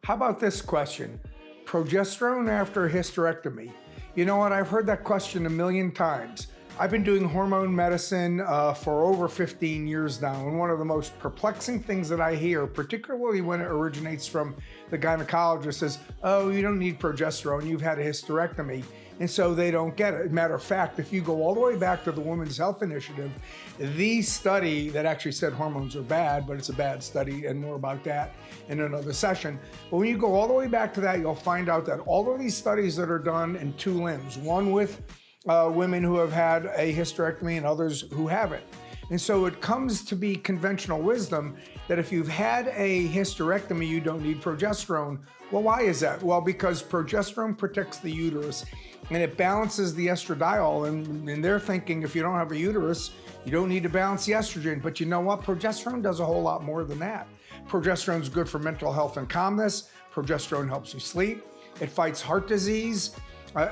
How about this question? Progesterone after hysterectomy. You know what? I've heard that question a million times. I've been doing hormone medicine for over 15 years now, and one of the most perplexing things that I hear, particularly when it originates from the gynecologist, is, oh, you don't need progesterone, you've had a hysterectomy, and so they don't get it. Matter of fact, if you go all the way back to the Women's Health Initiative, the study that actually said hormones are bad, but it's a bad study, and more about that in another session. But when you go all the way back to that, you'll find out that all of these studies that are done in two limbs, one with women who have had a hysterectomy and others who haven't. And so it comes to be conventional wisdom that if you've had a hysterectomy, you don't need progesterone. Well, why is that? Well, because progesterone protects the uterus and it balances the estradiol. And they're thinking if you don't have a uterus, you don't need to balance the estrogen. But you know what? Progesterone does a whole lot more than that. Progesterone is good for mental health and calmness. Progesterone helps you sleep. It fights heart disease.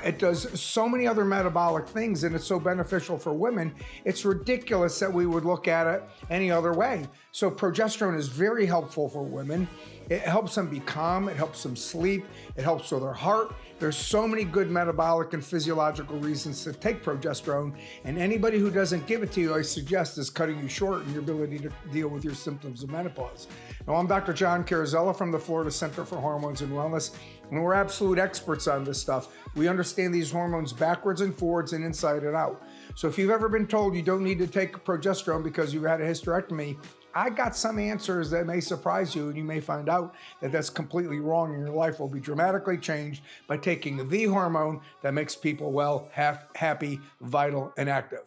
It does so many other metabolic things, and it's so beneficial for women. It's ridiculous that we would look at it any other way. So progesterone is very helpful for women. It helps them be calm. It helps them sleep. It helps with their heart. There's so many good metabolic and physiological reasons to take progesterone, and anybody who doesn't give it to you, I suggest, is cutting you short in your ability to deal with your symptoms of menopause. Now, I'm Dr. John Carrozzella from the Florida Center for Hormones and Wellness, and we're absolute experts on this stuff. We understand these hormones backwards and forwards and inside and out. So if you've ever been told you don't need to take progesterone because you've had a hysterectomy, I got some answers that may surprise you, and you may find out that that's completely wrong, and your life will be dramatically changed by taking the hormone that makes people well, happy, vital, and active.